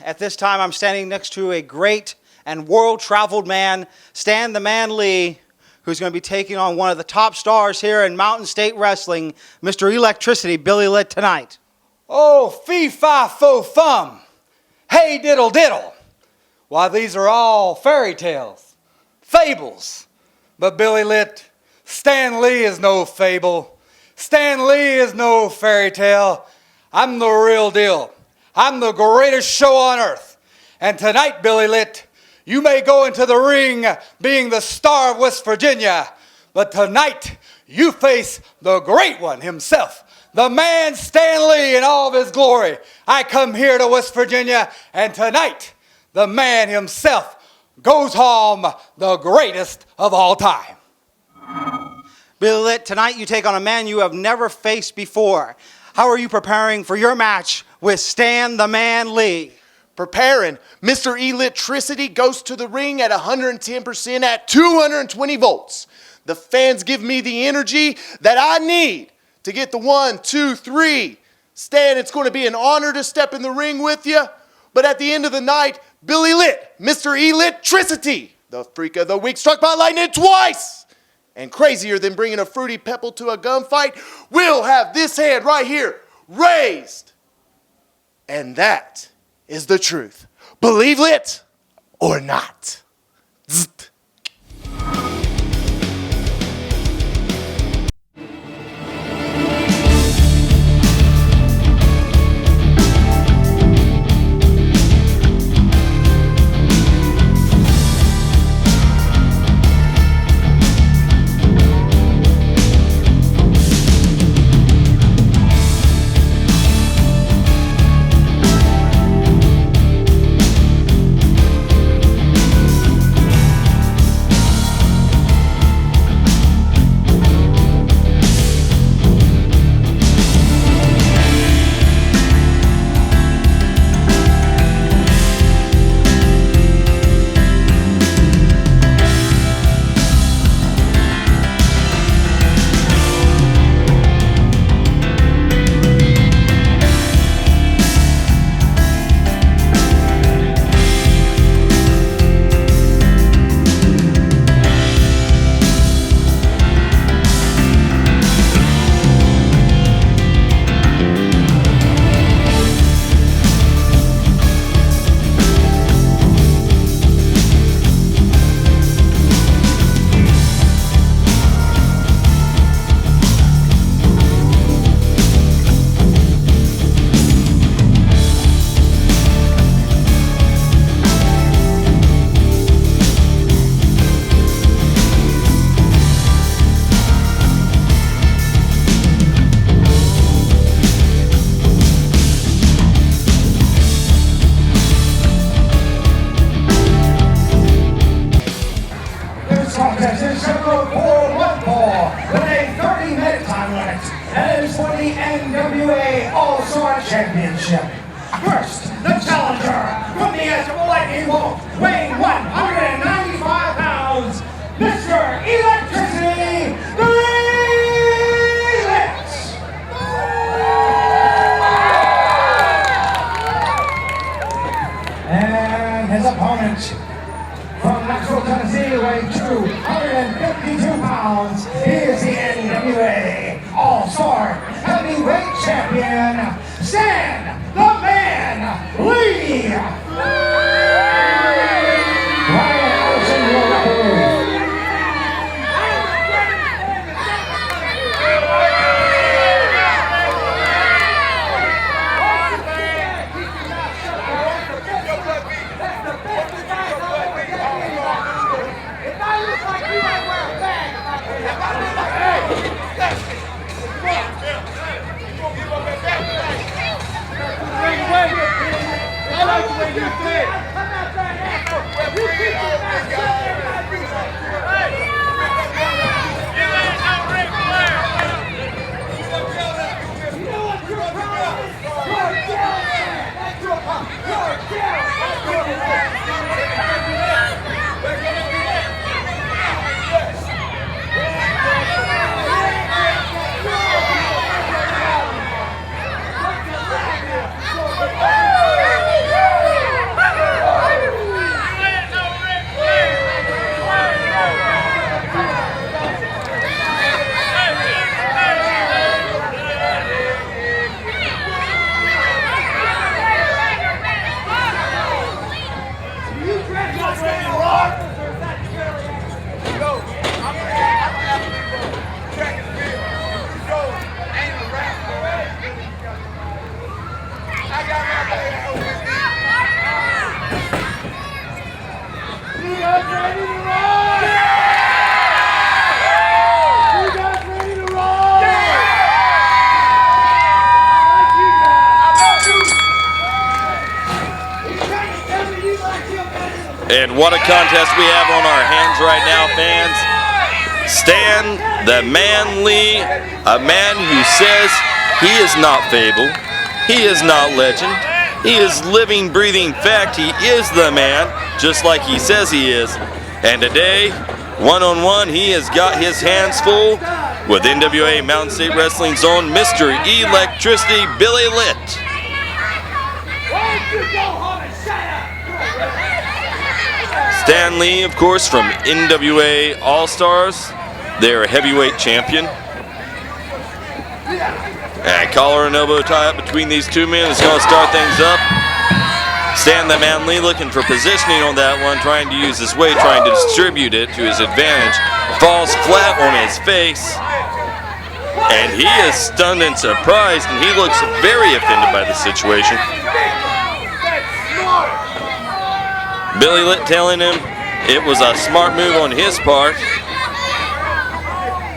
At this time, I'm standing next to a great and world-traveled man, Stan the Man Lee, who's going to be taking on one of the top stars here in Mountain State Wrestling, Mr. Electricity, Billy Litt, tonight. Oh, fee-fi-fo-fum. Hey, diddle-diddle. Why, these are all fairy tales, fables. But Billy Litt, Stan Lee is no fable. Stan Lee is no fairy tale. I'm the real deal. I'm the greatest show on earth. And tonight, Billy Litt, you may go into the ring being the star of West Virginia, but tonight you face the great one himself, the man Stan Lee in all of his glory. I come here to West Virginia, and tonight the man himself goes home the greatest of all time. Billy Litt, tonight you take on a man you have never faced before. How are you preparing for your match with Stan the Man Lee? Preparing. Mr. Electricity goes to the ring at 110% at 220 volts. The fans give me the energy that I need to get the 1, 2, 3. Stan, it's going to be an honor to step in the ring with you. But at the end of the night, Billy Litt, Mr. Electricity, the freak of the week, struck by lightning twice. And crazier than bringing a fruity pebble to a gunfight, we'll have this hand right here raised. And that is the truth. Believe it or not. Zzzt. Championship. First, the challenger from the edge of a lightning bolt, weighing 195 pounds, Mr. Electricity, Billy Litt. And his opponent from Knoxville, Tennessee, weighing 252 pounds, he is the NWA All-Star Heavyweight Champion, Stan the Man Lee! Ryan Allison, your referee. I like the way you play. I'm not trying to act. You keep on you ain't no ring player. You know what your problem is? You're jealous. That's your problem. You're jealous. And what a contest we have on our hands right now, fans. Stan the Man Lee, a man who says he is not fable, he is not legend, he is living, breathing fact. He is the man, just like he says he is. And today, one-on-one, he has got his hands full with NWA Mountain State Wrestling's own Mr. Electricity, Billy Litt. Stan Lee, of course, from NWA All-Stars, their heavyweight champion. And collar and elbow tie up between these two men is going to start things up. Stan the Man Lee looking for positioning on that one, trying to use his weight, trying to distribute it to his advantage. Falls flat on his face. And he is stunned and surprised, and he looks very offended by the situation. Billy Litt telling him it was a smart move on his part.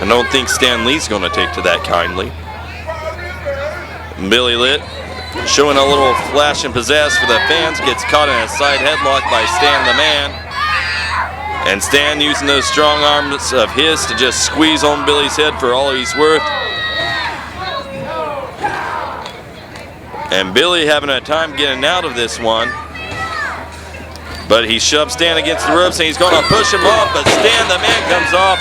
I don't think Stan Lee's going to take to that kindly. Billy Litt showing a little flash and pizzazz for the fans, gets caught in a side headlock by Stan the Man. And Stan using those strong arms of his to just squeeze on Billy's head for all he's worth. And Billy having a time getting out of this one. But he shoves Stan against the ropes and he's going to push him off, but Stan the Man comes off.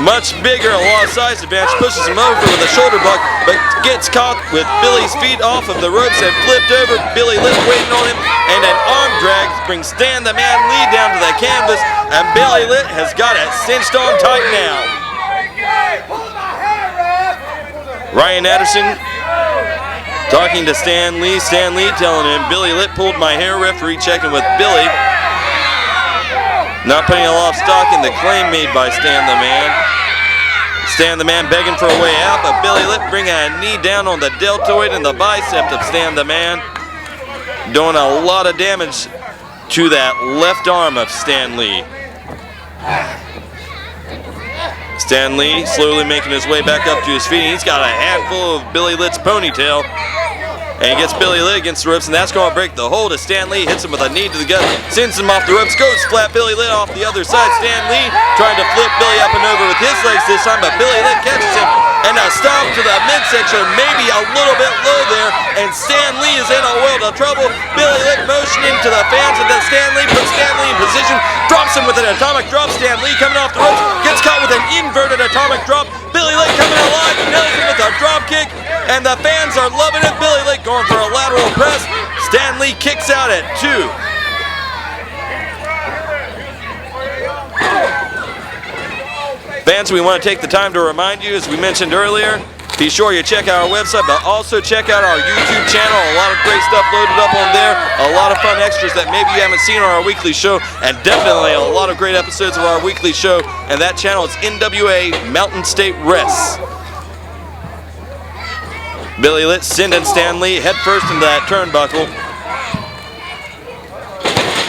Much bigger, a lot of size advantage, pushes him over with a shoulder block, but gets caught with Billy's feet off of the ropes and flipped over. Billy Litt waiting on him, and an arm drag brings Stan the Man Lee down to the canvas, and Billy Litt has got it cinched on tight now. Ryan Anderson talking to Stan Lee telling him, Billy Litt pulled my hair, referee checking with Billy. Not putting a lot of stock in the claim made by Stan the Man. Stan the Man begging for a way out, but Billy Litt bringing a knee down on the deltoid and the bicep of Stan the Man. Doing a lot of damage to that left arm of Stan Lee. Stan Lee slowly making his way back up to his feet. He's got a handful of Billy Litt's ponytail. And he gets Billy Litt against the ropes, and that's going to break the hold as Stan Lee hits him with a knee to the gut, sends him off the ropes, goes flat. Billy Litt off the other side. Stan Lee trying to flip Billy up and over with his legs this time, but Billy Litt catches him, and a stomp to the midsection, maybe a little bit low there, and Stan Lee is in a world of trouble. Billy Litt motioning to the fans, and then Stan Lee puts Stan Lee in position, drops him with an atomic drop. Stan Lee coming off the ropes, gets caught with an inverted atomic drop. Billy Litt coming alive, nails him with a drop kick, and the fans are loving it. Billy Litt going for a lateral press. Stan Lee kicks out at 2. Fans, we want to take the time to remind you, as we mentioned earlier, be sure you check out our website, but also check out our YouTube channel. A lot of great stuff loaded up on there. A lot of fun extras that maybe you haven't seen on our weekly show, and definitely a lot of great episodes of our weekly show. And that channel is NWA Mountain State Wrestling. Billy Litt sending Stan Lee head first into that turnbuckle.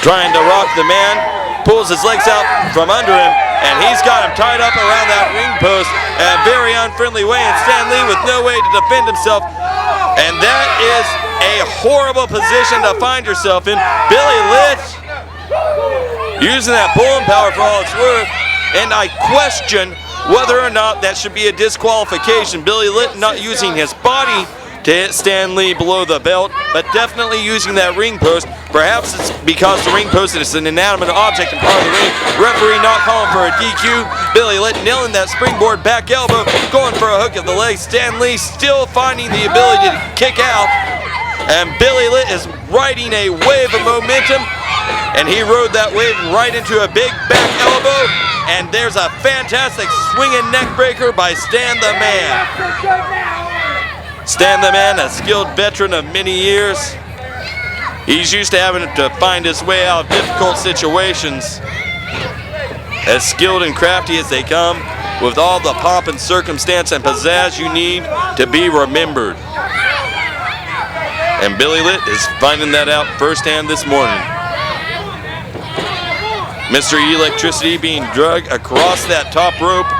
Trying to rock the man, pulls his legs out from under him, and he's got him tied up around that ring post in a very unfriendly way, and Stan Lee with no way to defend himself. And that is a horrible position to find yourself in. Billy Litt using that pulling power for all it's worth, and I question whether or not that should be a disqualification. Billy Litt not using his body to hit Stan Lee below the belt, but definitely using that ring post. Perhaps it's because the ring post is an inanimate object in part of the ring. Referee not calling for a DQ. Billy Litt nailing that springboard back elbow, going for a hook of the leg. Stan Lee still finding the ability to kick out, and Billy Litt is riding a wave of momentum, and he rode that wave right into a big back elbow. And there's a fantastic swinging neck breaker by Stan the Man. Stan the Man, a skilled veteran of many years. He's used to having to find his way out of difficult situations. As skilled and crafty as they come, with all the pomp and circumstance and pizzazz you need to be remembered. And Billy Litt is finding that out firsthand this morning. Mr. Electricity being dragged across that top rope,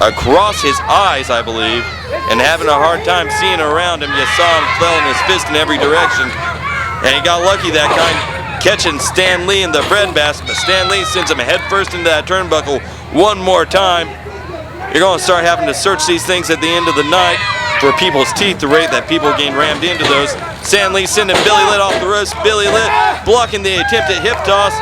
across his eyes, I believe, and having a hard time seeing around him. You saw him flailing his fist in every direction, and he got lucky that catching Stan Lee in the breadbasket, but Stan Lee sends him head first into that turnbuckle one more time. You're going to start having to search these things at the end of the night for people's teeth, the rate that people getting rammed into those. Stan Lee sending Billy Litt off the ropes. Billy Litt blocking the attempt at hip toss.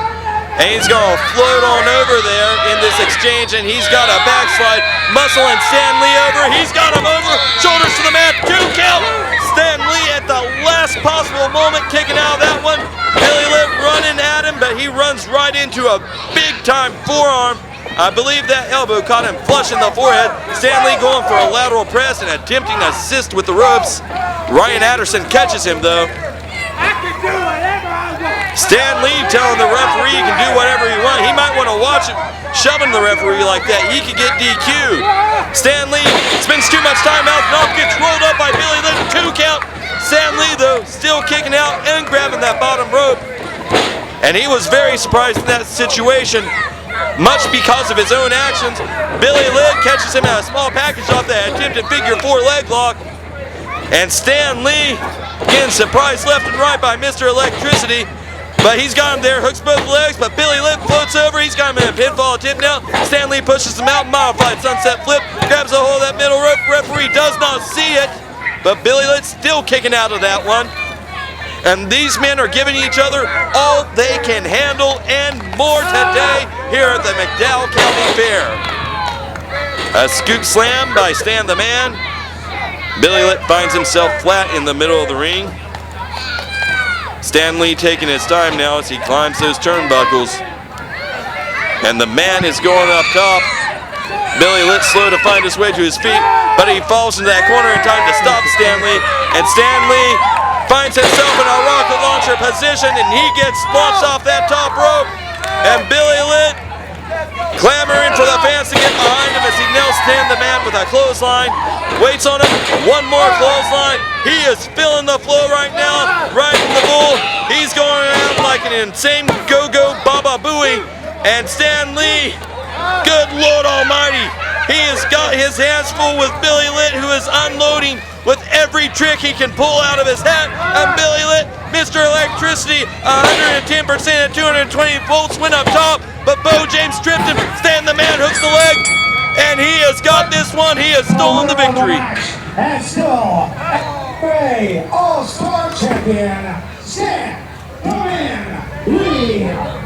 And he's going to float on over there in this exchange, and he's got a backslide. Muscling Stan Lee over. He's got him over. Shoulders to the mat. 2 count. Stan Lee at the last possible moment kicking out of that one. Billy Litt running at him, but he runs right into a big-time forearm. I believe that elbow caught him flush in the forehead. Stan Lee going for a lateral press and attempting to assist with the ropes. Ryan Anderson catches him, though. I can do whatever I want. Stan Lee telling the referee he can do whatever he wants. He might want to watch it, shoving the referee like that. He could get DQ'd. Stan Lee spends too much time out. Knob gets rolled up by Billy Litt. 2 count. Stan Lee, though, still kicking out and grabbing that bottom rope. And he was very surprised in that situation, much because of his own actions. Billy Litt catches him at a small package off that attempted figure 4 leg lock. And Stan Lee getting surprised left and right by Mr. Electricity. But he's got him there, hooks both legs, but Billy Litt floats over. He's got him in a pinfall attempt now. Stan Lee pushes him out, modified sunset flip, grabs a hold of that middle rope. Referee does not see it, but Billy Litt still kicking out of that one. And these men are giving each other all they can handle and more today here at the McDowell County Fair. A scoop slam by Stan the Man. Billy Litt finds himself flat in the middle of the ring. Stan Lee taking his time now as he climbs those turnbuckles. And the Man is going up top. Billy Litt slow to find his way to his feet, but he falls into that corner in time to stop Stan Lee. And Stan Lee finds himself in a rocket launcher position, and he gets launched off that top rope. And Billy Litt clamoring for the fans to get behind him as he nails Stan the Man with a clothesline. Waits on him, one more clothesline. He is feeling the flow right now, riding the bull. He's going around like an insane go-go Baba Booey. And Stan Lee, good Lord Almighty, he has got his hands full with Billy Litt, who is unloading with every trick he can pull out of his hat. And Billy Litt, Mr. Electricity, 110% at 220 volts, went up top, but Bo James tripped him. Stan the Man hooks the leg, and he has got this one. He has stolen the victory. And still, FA All-Star Champion, Stan the Man Lee.